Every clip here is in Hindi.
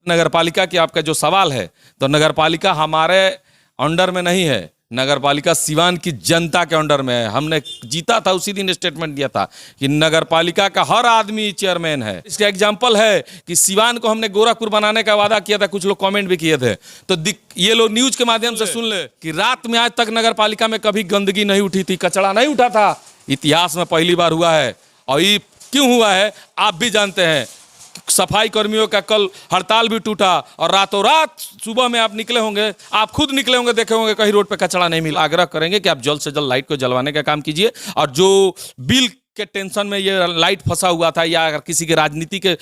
नगरपालिका की आपका जो सवाल है, तो नगरपालिका हमारे अंडर में नहीं है, नगरपालिका सिवान की जनता के अंडर में है। हमने जीता था उसी दिन स्टेटमेंट दिया था कि नगरपालिका का हर आदमी चेयरमैन है। इसका एग्जांपल है कि सिवान को हमने गोरखपुर बनाने का वादा किया था, कुछ लोग कमेंट भी किए थे, तो ये लोग न्यूज के माध्यम से सुन ले कि रात में आज तक नगरपालिका में कभी गंदगी नहीं उठी थी, कचरा नहीं उठा था। इतिहास में पहली बार हुआ है। और ये क्यों हुआ है आप भी जानते हैं। सफाई कर्मियों का कल हड़ताल भी टूटा और रातों रात सुबह में आप निकले होंगे, आप खुद निकले होंगे, देखे होंगे कहीं रोड पे कचरा नहीं मिला। आग्रह करेंगे कि आप जल्द से जल्द लाइट को जलवाने का काम कीजिए। और जो बिल के टेंशन में ये लाइट फंसा हुआ था, या अगर किसी के राजनीति के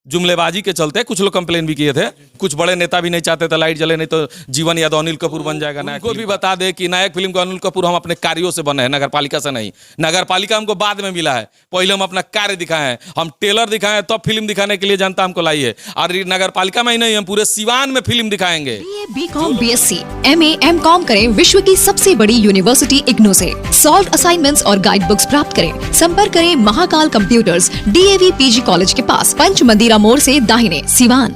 जुमलेबाजी के चलते कुछ लोग कंप्लेन भी किए थे, कुछ बड़े नेता भी नहीं चाहते थे लाइट जले, नहीं तो जीवन यादव अनिल कपूर बन जाएगा। उनको भी बता दे कि नायक फिल्म को अनिल कपूर हम अपने कार्यों से बने हैं, नगरपालिका से नहीं। नगरपालिका हमको बाद में मिला है, पहले हम अपना कार्य दिखाए हैं, हम टेलर दिखाए हैं, तब फिल्म दिखाने के लिए जनता हमको लाई है। और नगरपालिका में ही नहीं, हम पूरे सिवान में फिल्म दिखाएंगे। BCom, BSc, MA, MCom करें विश्व की सबसे बड़ी यूनिवर्सिटी इग्नू से। सॉल्व असाइनमेंट्स और गाइड बुक्स प्राप्त करें। संपर्क करें Mahakal computers, DAV PG college के पास, पंच मंदिरा मोड़ से दाहिने, Siwan.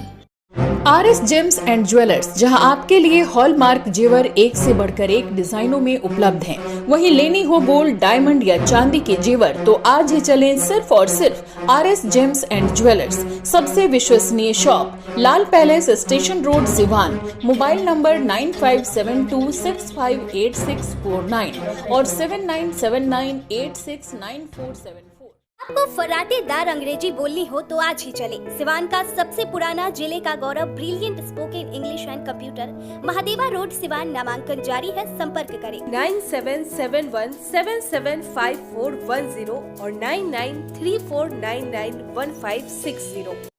RS James and jewellers, जहां आपके लिए हॉलमार्क जेवर एक से बढ़कर एक डिजाइनों में उपलब्ध हैं। वहीं लेनी हो गोल्ड, डायमंड या चांदी के जेवर, तो आज ही चलें सिर्फ और सिर्फ RS जेम्स एंड ज्वेलर्स। सबसे विश्वसनीय shop, Lal palace, station road, Siwan. Mobile number 9572658649 और 7979869474। आपको फराटेदार अंग्रेजी बोलनी हो तो आज ही चले सिवान का सबसे पुराना, जिले का गौरव, brilliant spoken English and computer, Mahadeva road, Siwan. नामांकन जारी है, संपर्क करें 9771775410 और 9934991560।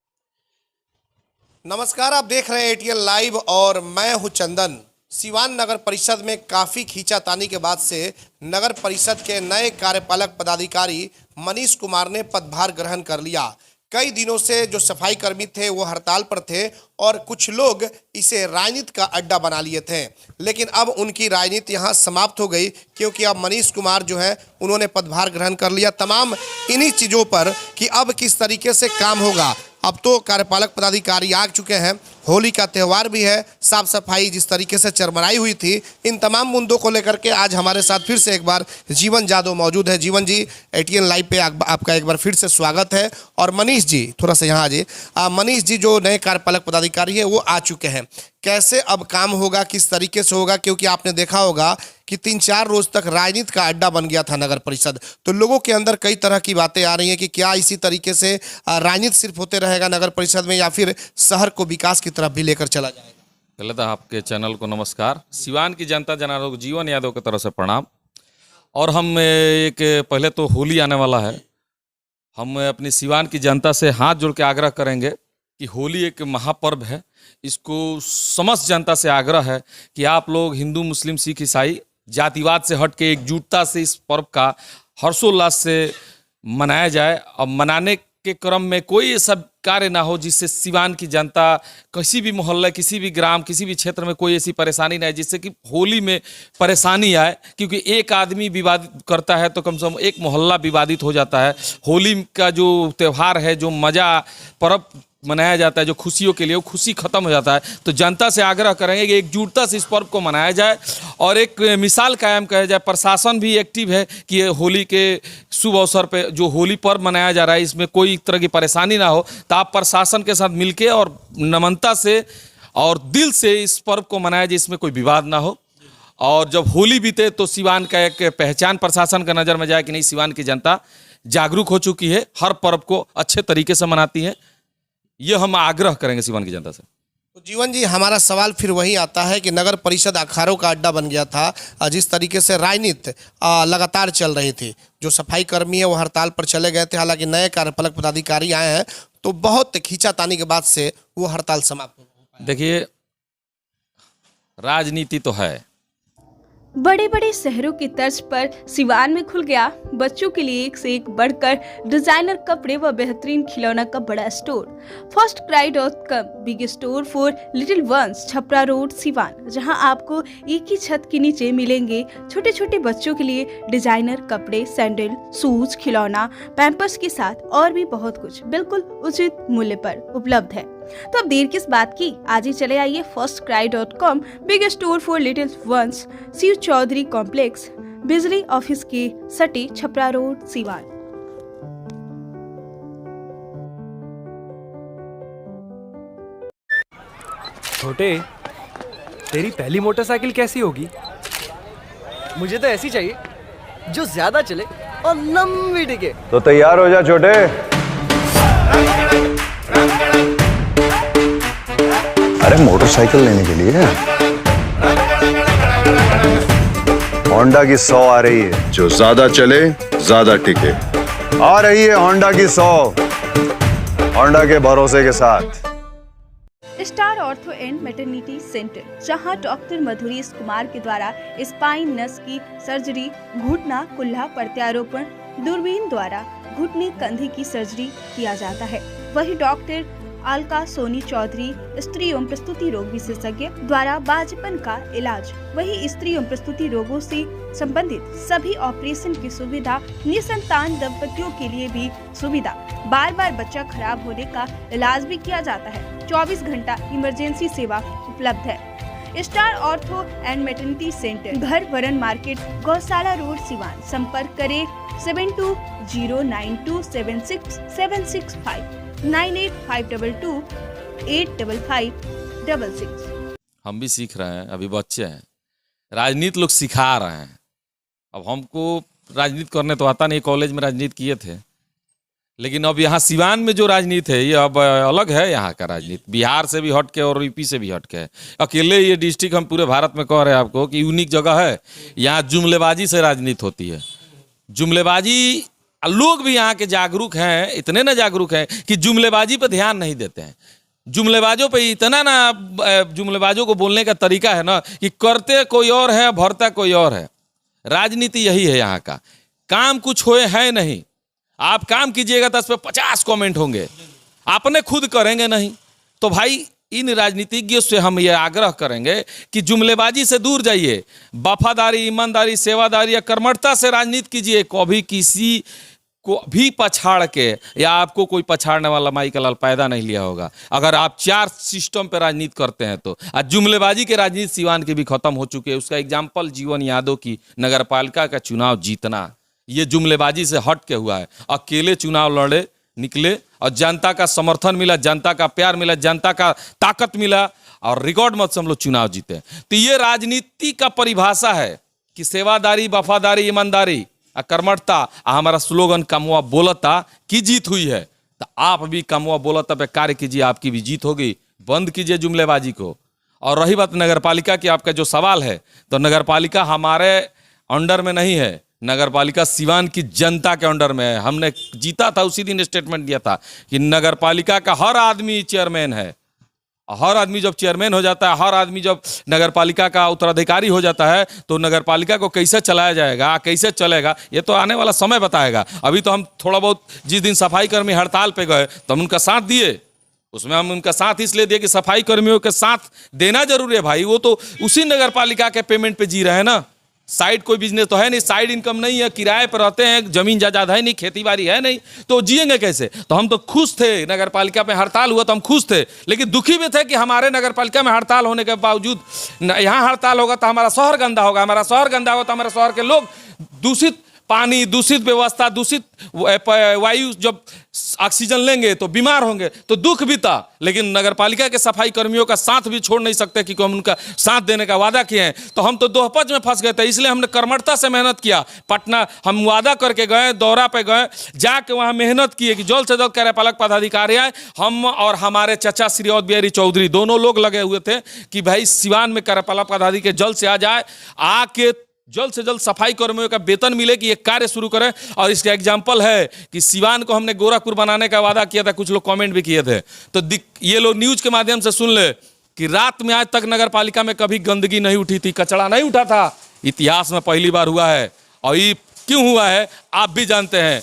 नमस्कार, आप देख रहे हैं ATL लाइव और मैं हूं चंदन। सिवान नगर परिषद में काफ़ी खींचातानी के बाद से नगर परिषद के नए कार्यपालक पदाधिकारी मनीष कुमार ने पदभार ग्रहण कर लिया। कई दिनों से जो सफाई कर्मी थे वो हड़ताल पर थे और कुछ लोग इसे राजनीति का अड्डा बना लिए थे, लेकिन अब उनकी राजनीति यहाँ समाप्त हो गई, क्योंकि अब मनीष कुमार जो है उन्होंने पदभार ग्रहण कर लिया। तमाम इन्हीं चीज़ों पर कि अब किस तरीके से काम होगा। अब तो कार्यपालक पदाधिकारी आ चुके हैं, होली का त्यौहार भी है, साफ सफाई जिस तरीके से चरमराई हुई थी, इन तमाम मुद्दों को लेकर के आज हमारे साथ फिर से एक बार जीवन यादव मौजूद है। जीवन जी, ATL लाइव पे आपका एक बार फिर से स्वागत है। और मनीष जी, थोड़ा सा यहाँ आ जाइए। मनीष जी जो नए कार्यपालक पदाधिकारी है वो आ चुके हैं, कैसे अब काम होगा, किस तरीके से होगा? क्योंकि आपने देखा होगा कि 3-4 रोज तक राजनीति का अड्डा बन गया था नगर परिषद, तो लोगों के अंदर कई तरह की बातें आ रही हैं कि क्या इसी तरीके से राजनीति सिर्फ होते रहेगा नगर परिषद में, या फिर शहर को विकास की तरफ भी लेकर चला जाएगा? पहले तो आपके चैनल को नमस्कार, सिवान की जनता जनार्दन को जीवन यादव की तरफ से प्रणाम। और हम एक पहले तो होली आने वाला है, हम अपनी सिवान की जनता से हाथ जोड़ के आग्रह करेंगे कि होली एक महापर्व है। इसको समस्त जनता से आग्रह है कि आप लोग हिंदू, मुस्लिम, सिख, ईसाई जातिवाद से हट के एकजुटता से इस पर्व का हर्षोल्लास से मनाया जाए। और मनाने के क्रम में कोई ऐसा कार्य ना हो जिससे सिवान की जनता किसी भी मोहल्ले, किसी भी ग्राम, किसी भी क्षेत्र में कोई ऐसी परेशानी ना आए जिससे कि होली में परेशानी आए। क्योंकि एक आदमी विवादित करता है तो कम से कम एक मोहल्ला विवादित हो जाता है। होली का जो त्यौहार है, जो मज़ा पर्व मनाया जाता है, जो खुशियों के लिए, वो खुशी खत्म हो जाता है। तो जनता से आग्रह करेंगे कि एकजुटता से इस पर्व को मनाया जाए और एक मिसाल कायम किया जाए। प्रशासन भी एक्टिव है कि ये होली के शुभ अवसर पे जो होली पर्व मनाया जा रहा है, इसमें कोई तरह की परेशानी ना हो। तो आप प्रशासन के साथ मिलके और नम्रता से और दिल से इस पर्व को मनाया जाए, इसमें कोई विवाद ना हो। और जब होली बीते तो सिवान का एक पहचान प्रशासन का नज़र में जाए कि नहीं, सिवान की जनता जागरूक हो चुकी है, हर पर्व को अच्छे तरीके से मनाती है। ये हम आग्रह करेंगे सिवान की जनता से। तो जीवन जी, हमारा सवाल फिर वही आता है कि नगर परिषद अखाड़ों का अड्डा बन गया था। जिस तरीके से राजनीति लगातार चल रही थी, जो सफाई कर्मी है वो हड़ताल पर चले गए थे, हालांकि नए कार्यपालक पदाधिकारी आए हैं, तो बहुत खींचातानी के बाद से वो हड़ताल समाप्त हो गई। देखिए, राजनीति तो है, बड़े बड़े शहरों की तर्ज पर सिवान में खुल गया बच्चों के लिए एक से एक बढ़कर डिजाइनर कपड़े व बेहतरीन खिलौना का बड़ा स्टोर। First cry dot com, big store for little ones, Chhapra road, Siwan, जहां आपको एक ही छत के नीचे मिलेंगे छोटे छोटे बच्चों के लिए डिजाइनर कपड़े, सैंडल, शूज, खिलौना, पैम्पर्स के साथ और भी बहुत कुछ बिल्कुल उचित मूल्य पर उपलब्ध है। तो अब देर किस बात की, आज ही चले आइए firstcry.com big store for little ones, Shiv Chaudhary complex, बिजली ऑफिस के सटे, छपरा रोड, सिवान। छोटे, तेरी पहली मोटरसाइकिल कैसी होगी? मुझे तो ऐसी चाहिए जो ज्यादा चले और लंबी टिके। तो तैयार हो जा छोटे। अरे मोटरसाइकिल लेने के लिए होंडा की 100 आ रही है, जो ज्यादा चले ज्यादा टिके। आ रही है होंडा की 100, होंडा के भरोसे के साथ। Star ortho and maternity centre, जहां डॉक्टर मधुरीश कुमार के द्वारा स्पाइन नस की सर्जरी, घुटना कुल्ला प्रत्यारोपण, दूरबीन द्वारा घुटने कंधे की सर्जरी किया जाता है। वही डॉक्टर अलका सोनी चौधरी स्त्री एवं प्रस्तुति रोग विशेषज्ञ द्वारा बाजपन का इलाज, वही स्त्री एवं प्रस्तुति रोगों से संबंधित सभी ऑपरेशन की सुविधा, निसंतान दंपतियों के लिए भी सुविधा, बार बार बच्चा खराब होने का इलाज भी किया जाता है। 24 घंटा इमरजेंसी सेवा उपलब्ध है। Star ortho and maternity centre, घर वरन मार्केट, गौशाला रोड, सिवान। संपर्क करें 7209276765 9852285566। हम भी सीख रहे हैं, अभी बच्चे हैं, राजनीति लोग सिखा रहे हैं। अब हमको राजनीति करने तो आता नहीं, कॉलेज में राजनीति किए थे, लेकिन अब यहाँ सिवान में जो राजनीति है ये अब अलग है। यहाँ का राजनीति बिहार से भी हट के और यूपी से भी हट के है। अकेले ये डिस्ट्रिक्ट हम पूरे भारत में कह रहे हैं आपको कि यूनिक जगह है। यहाँ जुमलेबाजी से राजनीति होती है। जुमलेबाजी, लोग भी यहाँ के जागरूक हैं, इतने ना जागरूक हैं कि जुमलेबाजी पर ध्यान नहीं देते हैं। जुमलेबाजों पे इतना ना, जुमलेबाजों को बोलने का तरीका है ना कि करते कोई और है, भरता कोई और है। राजनीति यही है यहाँ का। काम कुछ होए है नहीं, आप काम कीजिएगा तो उस पर 50 कमेंट होंगे, आपने खुद करेंगे नहीं। तो भाई इन राजनीतिज्ञों से हम ये आग्रह करेंगे कि जुमलेबाजी से दूर जाइए, वफादारी, ईमानदारी, सेवादारी या कर्मठता से राजनीति कीजिए। कभी किसी को भी पछाड़ के, या आपको कोई पछाड़ने वाला माई का लाल पैदा नहीं लिया होगा अगर आप 4 सिस्टम पे राजनीति करते हैं तो। आज जुमलेबाजी के राजनीति सिवान की भी खत्म हो चुकी है। उसका एग्जाम्पल जीवन यादव की नगरपालिका का चुनाव जीतना, ये जुमलेबाजी से हट के हुआ है। अकेले चुनाव लड़े, निकले और जनता का समर्थन मिला, जनता का प्यार मिला, जनता का ताकत मिला और रिकॉर्ड मत से हम लोग चुनाव जीते। तो ये राजनीति का परिभाषा है कि सेवादारी, वफादारी, ईमानदारी, कर्मठता। हमारा स्लोगन कमुआ बोलता की जीत हुई है, तो आप भी कमुआ बोलता पे कार्य कीजिए, आपकी भी जीत होगी। बंद कीजिए जुमलेबाजी को। और रही बात नगरपालिका की, आपका जो सवाल है, तो नगरपालिका हमारे अंडर में नहीं है, नगरपालिका सिवान की जनता के अंडर में है। हमने जीता था, उसी दिन स्टेटमेंट दिया था कि नगरपालिका का हर आदमी चेयरमैन है। हर आदमी जब चेयरमैन हो जाता है, हर आदमी जब नगरपालिका का उत्तराधिकारी हो जाता है, तो नगरपालिका को कैसे चलाया जाएगा, कैसे चलेगा, ये तो आने वाला समय बताएगा। अभी तो हम थोड़ा बहुत, जिस दिन सफाई कर्मी हड़ताल पे गए तो हम उनका साथ दिए। उसमें हम उनका साथ इसलिए दिए कि सफाई कर्मियों के साथ देना जरूरी है भाई। वो तो उसी नगरपालिका के पेमेंट पे जी रहे हैं ना। साइड कोई बिजनेस तो है नहीं, साइड इनकम नहीं है, किराए पर रहते हैं, जमीन जायदाद है नहीं, खेती बाड़ी है नहीं, तो जिएंगे कैसे। तो हम तो खुश थे, नगरपालिका में हड़ताल हुआ तो हम खुश थे, लेकिन दुखी भी थे कि हमारे नगरपालिका में हड़ताल होने के बावजूद यहाँ हड़ताल होगा तो हमारा शहर गंदा होगा, हमारा शहर गंदा होगा तो हमारे शहर के लोग दूषित पानी, दूषित व्यवस्था, दूषित वायु, जब ऑक्सीजन लेंगे तो बीमार होंगे, तो दुख भी था। लेकिन नगरपालिका के सफाई कर्मियों का साथ भी छोड़ नहीं सकते क्योंकि हम उनका साथ देने का वादा किए हैं। तो हम तो दोहपच में फंस गए थे, इसलिए हमने कर्मठता से मेहनत किया। पटना हम वादा करके गए, दौरा पे गए, जाके वहाँ मेहनत किए कि जल्द से जल्द कार्यपालक पदाधिकारी आए। हम और हमारे चचा श्री औद बिहारी चौधरी दोनों लोग लगे हुए थे कि भाई सिवान में कार्यपालक पदाधिकारी जल्द से आ जाए, आके जल्द से जल्द सफाई कर्मियों का वेतन मिले कि ये कार्य शुरू करें। और इसका एग्जाम्पल है कि सिवान को हमने गोरखपुर बनाने का वादा किया था, कुछ लोग कमेंट भी किए थे, तो ये लोग न्यूज के माध्यम से सुन ले कि रात में आज तक नगर पालिका में कभी गंदगी नहीं उठी थी, कचरा नहीं उठा था। इतिहास में पहली बार हुआ है। और ये क्यों हुआ है आप भी जानते हैं,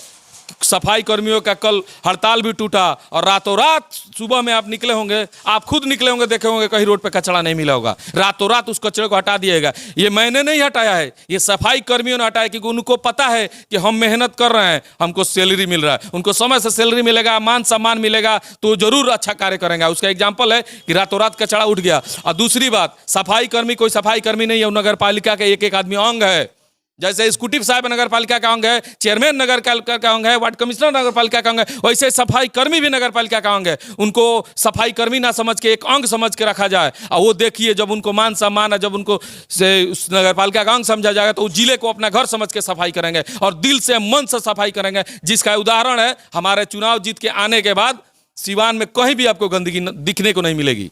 सफाई कर्मियों का कल हड़ताल भी टूटा और रातों रात सुबह में आप निकले होंगे, आप खुद निकले होंगे, देखे होंगे कहीं रोड पे कचरा नहीं मिला होगा, रातों रात उस कचरे को हटा दिएगा। ये मैंने नहीं हटाया है, ये सफाई कर्मियों ने हटाया, क्योंकि उनको पता है कि हम मेहनत कर रहे हैं, हमको सैलरी मिल रहा है, उनको समय से सैलरी मिलेगा, मान सम्मान मिलेगा, तो जरूर अच्छा कार्य करेंगे। उसका एग्जाम्पल है कि रातों रात कचरा उठ गया। और दूसरी बात, सफाई कर्मी कोई सफाई कर्मी नहीं है, नगर पालिका के एक एक आदमी अंग है। जैसे स्कूटी साहब नगर पालिका का अंग है, चेयरमैन नगर पालिका का अंग है, वार्ड कमिश्नर नगर पालिका का अंग है, वैसे सफाई कर्मी भी नगर पालिका का अंग है। उनको सफाई कर्मी ना समझ के एक अंग समझ के रखा जाए। और वो देखिए, जब उनको मान सम्मान है, जब उनको से उस नगर पालिका का अंग समझा जाएगा, तो उस जिले को अपना घर समझ के सफाई करेंगे और दिल से मन से सफाई करेंगे। जिसका उदाहरण है हमारे चुनाव जीत के आने के बाद सिवान में कहीं भी आपको गंदगी दिखने को नहीं मिलेगी।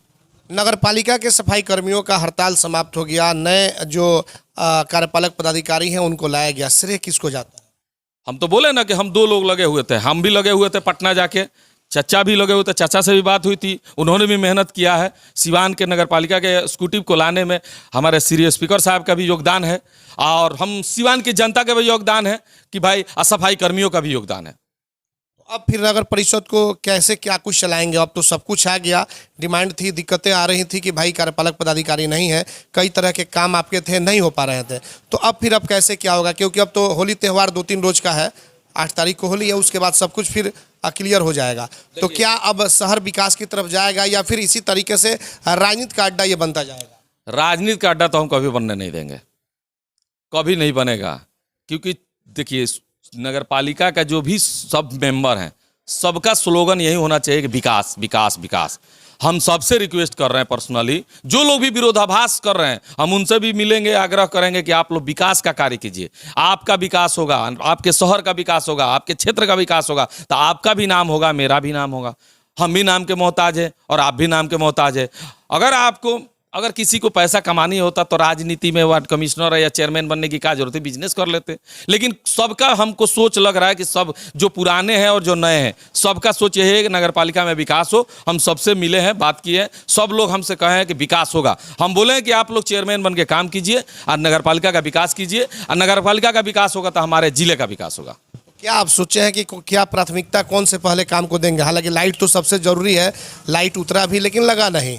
नगर पालिका के सफाई कर्मियों का हड़ताल समाप्त हो गया, नए जो कार्यपालक पदाधिकारी हैं उनको लाया गया, श्रेय किसको जाता है? हम तो बोले ना कि हम 2 लोग लगे हुए थे, हम भी लगे हुए थे पटना जाके, चचा भी लगे हुए थे, चचा से भी बात हुई थी, उन्होंने भी मेहनत किया है। सिवान के नगर पालिका के स्कूटी को लाने में हमारे सीरियस स्पीकर साहब का भी योगदान है, और हम सिवान की जनता का भी योगदान है कि भाई सफाई कर्मियों का भी योगदान है। अब फिर नगर परिषद को कैसे क्या कुछ चलाएंगे? अब तो सब कुछ आ गया, डिमांड थी, दिक्कतें आ रही थी कि भाई कार्यपालक पदाधिकारी नहीं है, कई तरह के काम आपके थे नहीं हो पा रहे थे, तो अब फिर अब कैसे क्या होगा? क्योंकि अब तो होली त्यौहार 2-3 रोज का है, 8 तारीख को होली है, उसके बाद सब कुछ फिर क्लियर हो जाएगा। तो क्या अब शहर विकास की तरफ जाएगा या फिर इसी तरीके से राजनीति का अड्डा ये बनता जाएगा? राजनीति का अड्डा तो हम कभी बनने नहीं देंगे, कभी नहीं बनेगा। क्योंकि देखिए, नगर पालिका का जो भी सब मेंबर हैं, सबका स्लोगन यही होना चाहिए कि विकास विकास विकास। हम सबसे रिक्वेस्ट कर रहे हैं पर्सनली, जो लोग भी विरोधाभास कर रहे हैं, हम उनसे भी मिलेंगे, आग्रह करेंगे कि आप लोग विकास का कार्य कीजिए। आपका विकास होगा, आपके शहर का विकास होगा, आपके क्षेत्र का विकास होगा, तो आपका भी नाम होगा, मेरा भी नाम होगा। हम भी नाम के मोहताज है और आप भी नाम के मोहताज है। अगर किसी को पैसा कमानी होता तो राजनीति में वार्ड कमिश्नर या चेयरमैन बनने की क्या जरूरत है, बिजनेस कर लेते। लेकिन सबका हमको सोच लग रहा है कि सब जो पुराने हैं और जो नए हैं, सबका सोच यही है कि नगर पालिका में विकास हो। हम सबसे मिले हैं, बात किए हैं, सब लोग हमसे कहे हैं कि विकास होगा। हम बोले हैं कि आप लोग चेयरमैन बन के काम कीजिए और नगर पालिका का विकास कीजिए, और नगर पालिका का विकास होगा तो हमारे जिले का विकास होगा। क्या आप सोचे हैं कि क्या प्राथमिकता कौन से पहले काम को देंगे? हालांकि लाइट तो सबसे जरूरी है, लाइट उतरा भी लेकिन लगा नहीं,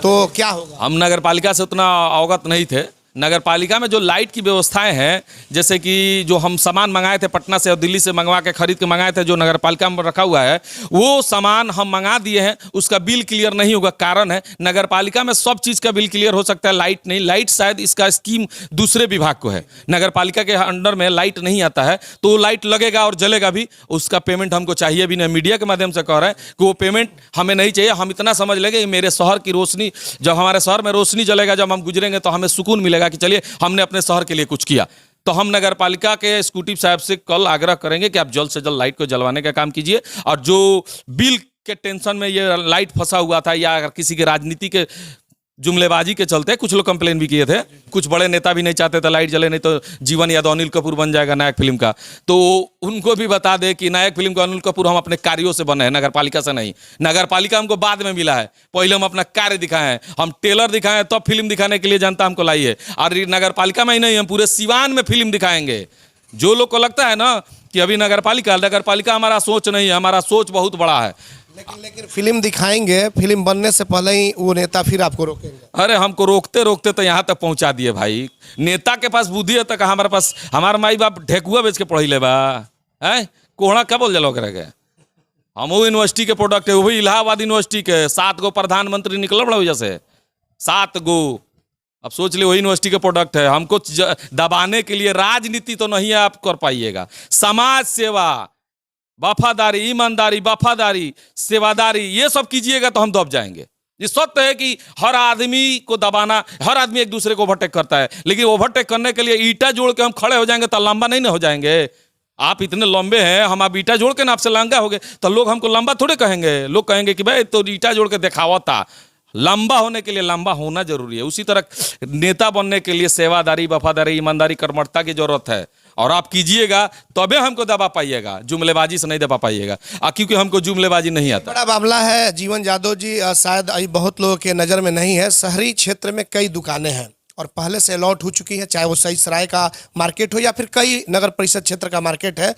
तो क्या होगा? हम नगर पालिका से उतना अवगत नहीं थे। नगर पालिका में जो लाइट की व्यवस्थाएं हैं, जैसे कि जो हम सामान मंगाए थे पटना से और दिल्ली से मंगवा के खरीद के मंगाए थे, जो नगर पालिका में रखा हुआ है, वो सामान हम मंगा दिए हैं, उसका बिल क्लियर नहीं होगा। कारण है, नगर पालिका में सब चीज़ का बिल क्लियर हो सकता है, लाइट नहीं। लाइट शायद इसका स्कीम दूसरे विभाग को है, नगर पालिका के अंडर में लाइट नहीं आता है, तो लाइट लगेगा और जलेगा भी, उसका पेमेंट हमको चाहिए भी नहीं। मीडिया के माध्यम से कह रहे हैं कि वो पेमेंट हमें नहीं चाहिए। हम इतना समझ लेंगे कि मेरे शहर की रोशनी, जब हमारे शहर में रोशनी जलेगा, जब हम गुजरेंगे तो हमें सुकून मिलेगा कि चलिए हमने अपने शहर के लिए कुछ किया। तो हम नगर पालिका के स्कूटी साहब से कल आग्रह करेंगे कि आप जल्द से जल्द लाइट को जलवाने का काम कीजिए। और जो बिल के टेंशन में ये लाइट फंसा हुआ था, या अगर किसी के राजनीति के जुमलेबाजी के चलते कुछ लोग कंप्लेन भी किए थे, कुछ बड़े नेता भी नहीं चाहते थे लाइट जले, नहीं तो जीवन यादव अनिल कपूर बन जाएगा नायक फिल्म का। तो उनको भी बता दे कि नायक फिल्म का अनिल कपूर हम अपने कार्यों से बने हैं, नगर पालिका से नहीं। नगर पालिका हमको बाद में मिला है, पहले हम अपना कार्य दिखाए हैं, हम टेलर दिखाए हैं, तब फिल्म दिखाने के लिए जनता हमको लाई है। और नगर पालिका में ही नहीं, हम पूरे सिवान में फिल्म दिखाएंगे। जो लोग को लगता है ना कि अभी नगर पालिका हमारा सोच नहीं है, हमारा सोच बहुत बड़ा है। लेकिन फिल्म दिखाएंगे, फिल्म बनने से पहले ही वो नेता फिर आपको रोकेंगे। अरे हमको रोकते रोकते तो यहाँ तक पहुँचा दिए भाई। नेता के पास बुद्धि है तक हमारे पास, हमारे माई बाप ढेकुआ बेच के पढ़ी ले बा है, कोहड़ा क्या बोल जलो करेगा। हम वो यूनिवर्सिटी के प्रोडक्ट है, वो भी इलाहाबाद यूनिवर्सिटी के 7 गो प्रधानमंत्री निकल बड़ा वजह से 7 गो। अब सोच ले, वही यूनिवर्सिटी के प्रोडक्ट है। हमको दबाने के लिए राजनीति तो नहीं आप कर पाइएगा। समाज सेवा, वफादारी, ईमानदारी, वफादारी, सेवादारी, ये सब कीजिएगा तो हम दब जाएंगे। ये सत्य है कि हर आदमी को दबाना, हर आदमी एक दूसरे को ओवरटेक करता है, लेकिन ओवरटेक करने के लिए ईटा जोड़ के हम खड़े हो जाएंगे तो लंबा नहीं ना हो जाएंगे। आप इतने लंबे हैं, हम आप ईटा जोड़ के ना आपसे लंबा हो गए तो लोग हमको लंबा थोड़े कहेंगे। लोग कहेंगे कि भाई तो ईटा जोड़ के दिखावा था। लंबा होने के लिए लंबा होना जरूरी है। उसी तरह नेता बनने के लिए सेवादारी, वफादारी, ईमानदारी, कर्मठता की जरूरत है। और आप कीजिएगा तबे हमको दबा पाइएगा, जुमलेबाजी से नहीं दबा पाइएगा। क्योंकि हमको जुमलेबाजी नहीं आता। बड़ा मामला है जीवन यादव जी, शायद अभी बहुत लोगों के नज़र में नहीं है। शहरी क्षेत्र में कई दुकानें हैं और पहले से अलॉट हो चुकी है, चाहे वो सही सराय का मार्केट हो या फिर कई नगर परिषद क्षेत्र का मार्केट है।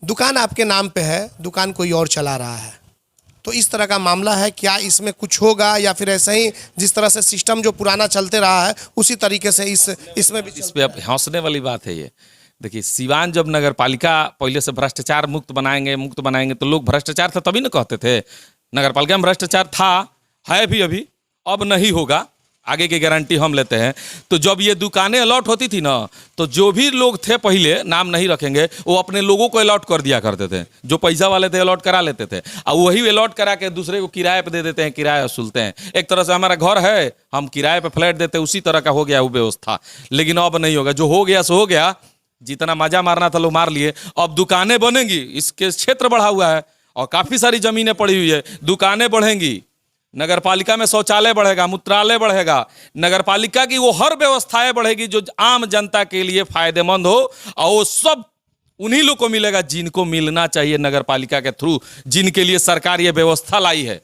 दुकान आपके नाम पे है, दुकान कोई और चला रहा है, तो इस तरह का मामला है, क्या इसमें कुछ होगा या फिर ऐसे ही जिस तरह से सिस्टम जो पुराना चलते रहा है उसी तरीके से इसमें भी? इस पे अब हंसने वाली बात है ये। देखिए, सिवान जब नगर पालिका पहले से भ्रष्टाचार मुक्त बनाएंगे तो लोग भ्रष्टाचार था तभी ना कहते थे। नगर पालिका में भ्रष्टाचार था, है भी अभी, अब नहीं होगा, आगे की गारंटी हम लेते हैं। तो जब ये दुकानें अलॉट होती थी ना, तो जो भी लोग थे, पहले नाम नहीं रखेंगे, वो अपने लोगों को अलॉट कर दिया करते थे। जो पैसा वाले थे अलॉट करा लेते थे, और वही अलॉट करा के दूसरे को किराए पे दे देते हैं, किराया वसूलते हैं। एक तरह से हमारा घर है, हम किराए पे फ्लैट देते हैं, उसी तरह का हो गया वो व्यवस्था। लेकिन अब नहीं होगा, जो हो गया सो हो गया, जितना मजा मारना था लोग मार लिए। अब दुकानें बनेंगी, इसके क्षेत्र बढ़ा हुआ है और काफ़ी सारी ज़मीनें पड़ी हुई है, दुकानें बढ़ेंगी, नगर पालिका में शौचालय बढ़ेगा, मूत्रालय बढ़ेगा, नगर पालिका की वो हर व्यवस्थाएं बढ़ेगी जो आम जनता के लिए फायदेमंद हो, और वो सब उन्हीं लोग को मिलेगा जिनको मिलना चाहिए नगर पालिका के थ्रू, जिनके लिए सरकार ये व्यवस्था लाई है।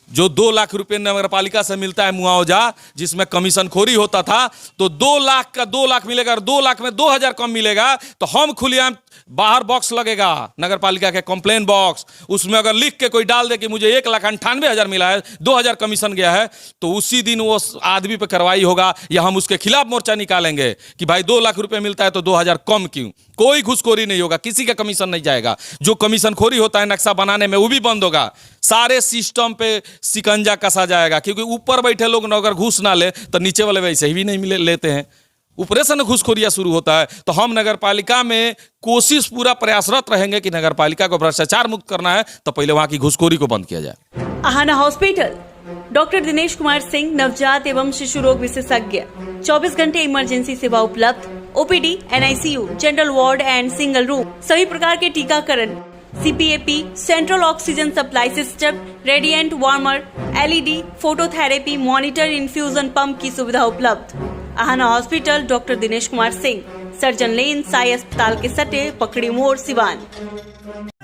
जो 2 लाख रुपए नगर पालिका से मिलता है मुआवजा, जिसमें कमीशन खोरी होता था, तो 2 लाख का 2 लाख मिलेगा और 2 लाख में 2000 कम मिलेगा, तो हम खुलेआम बाहर बॉक्स लगेगा नगर पालिका के कंप्लेन बॉक्स, उसमें अगर लिख के कोई डाल दे कि मुझे 1,98,000 मिला है, 2000 कमीशन गया है, तो उसी दिन वो आदमी पे कार्रवाई होगा, या हम उसके खिलाफ मोर्चा निकालेंगे कि भाई 2 लाख रुपए मिलता है तो 2000 कम क्यों। कोई घुसखोरी नहीं होगा, किसी का कमीशन नहीं जाएगा। जो कमीशन खोरी होता है नक्शा बनाने में, वो भी बंद होगा। सारे सिस्टम पे शिकंजा कसा जाएगा, क्योंकि ऊपर बैठे लोग अगर घूस ना ले तो नीचे वाले वैसे ही भी नहीं लेते हैं। ऊपरे से न घूसखोरिया शुरू होता है। तो हम नगर पालिका में कोशिश पूरा प्रयासरत रहेंगे कि नगर पालिका को भ्रष्टाचार मुक्त करना है, तो पहले वहां की घूसखोरी को बंद किया जाए। आहाना हॉस्पिटल, डॉक्टर दिनेश कुमार सिंह, नवजात एवं शिशु रोग विशेषज्ञ, 24 घंटे इमरजेंसी सेवा उपलब्ध, OPD, NICU, general ward and single room, सभी प्रकार के टीकाकरण, CPAP, central oxygen supply system, radiant warmer, LED, phototherapy, monitor, infusion pump की सुविधा उपलब्ध। Aahana hospital, doctor Dinesh Kumar Singh, surgeon lane, Sai अस्पताल के सटे, पकड़ी मोड़, Siwan.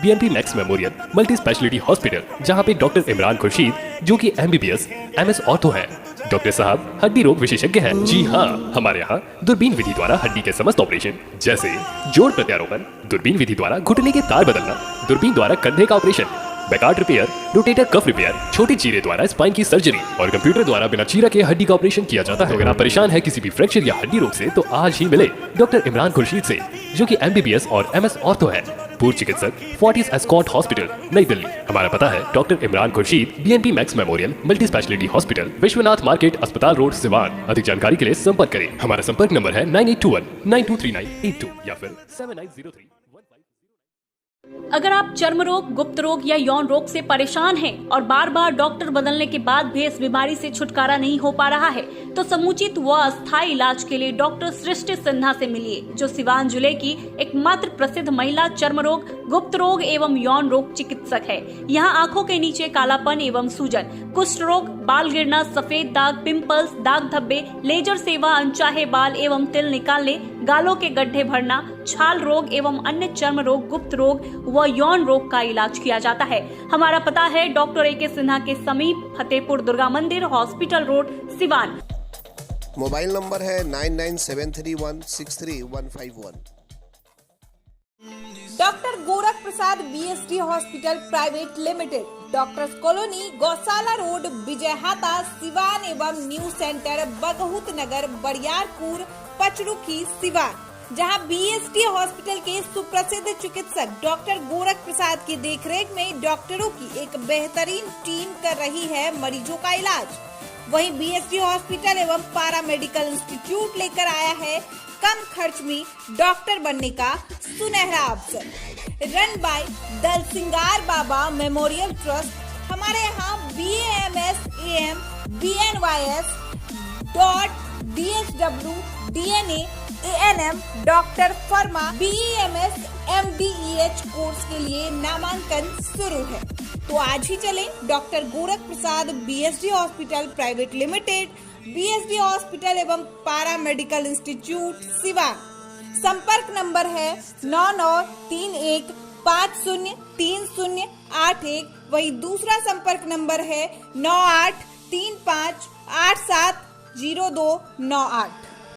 BNP max memorial multi speciality hospital, जहां पे डॉक्टर इमरान खुर्शीद, जो कि एमबीबीएस एमएस ऑर्थो हैं, डॉक्टर साहब हड्डी रोग विशेषज्ञ हैं। जी हाँ, हमारे यहाँ दूरबीन विधि द्वारा हड्डी के समस्त ऑपरेशन, जैसे जोड़ प्रत्यारोपण, दूरबीन विधि द्वारा घुटने के तार बदलना, दूरबीन द्वारा कंधे का operation, Bankart repair, rotator cuff repair, छोटे चीरे द्वारा स्पाइन की सर्जरी, और कंप्यूटर द्वारा बिना चीरा के हड्डी का ऑपरेशन किया जाता है। अगर आप परेशान है किसी भी फ्रैक्चर या हड्डी रोग से, तो आज ही मिले डॉक्टर इमरान खुर्शीद से, जो कि एमबीबीएस और एमएस ऑर्थो है, पूर्व चिकित्सक, फोर्टिस एस्कॉट हॉस्पिटल, नई दिल्ली। हमारा पता है doctor Imran Khurshid, BNP max memorial multi speciality hospital, Vishwanath market, अस्पताल रोड, सिवान। अधिक जानकारी के लिए संपर्क करें। हमारा संपर्क नंबर है 9821923982 या फिर 7903। अगर आप चर्म रोग, गुप्त रोग या यौन रोग से परेशान हैं और बार बार डॉक्टर बदलने के बाद भी इस बीमारी से छुटकारा नहीं हो पा रहा है, तो समुचित व अस्थायी इलाज के लिए डॉक्टर सृष्टि सिन्हा से मिलिए, जो सिवान जिले की एकमात्र प्रसिद्ध महिला चर्म रोग, गुप्त रोग एवं यौन रोग चिकित्सक है। यहाँ आंखों के नीचे कालापन एवं सूजन, कुष्ठ रोग, बाल गिरना, सफेद दाग, पिंपल्स, दाग धब्बे, लेजर सेवा, अनचाहे बाल एवं तिल निकालने, गालों के गड्ढे भरना, छाल रोग एवं अन्य चर्म रोग, गुप्त रोग व यौन रोग का इलाज किया जाता है। हमारा पता है डॉक्टर ए.के. सिन्हा के समीप, फतेहपुर दुर्गा मंदिर, hospital road, Siwan. Mobile number है 9973163151। Doctor Gorakh Prasad BST hospital private limited, doctors colony, Gaushala road, Vijayhata, Siwan एवं न्यू सेंटर, बगहुत नगर, बरियारपुर, पचरुखी, सिवान, जहां बीएसटी हॉस्पिटल के सुप्रसिद्ध चिकित्सक डॉक्टर गोरख प्रसाद की देखरेख में डॉक्टरों की एक बेहतरीन टीम कर रही है मरीजों का इलाज। वहीं बीएसटी हॉस्पिटल एवं पारा मेडिकल इंस्टीट्यूट लेकर आया है कम खर्च में डॉक्टर बनने का सुनहरा अवसर। रन बाय दल सिंगार बाबा मेमोरियल ट्रस्ट। हमारे यहाँ BAMS AM BNYS DSW DNA ANM doctor pharma BEMS MDEH course के लिए नामांकन शुरू है। तो आज ही चले doctor Gorakh Prasad BSD hospital private limited, BSD hospital एवं पारा मेडिकल इंस्टीट्यूट, सिवान। संपर्क नंबर है 9931503081। वही दूसरा संपर्क नंबर है 9835870298।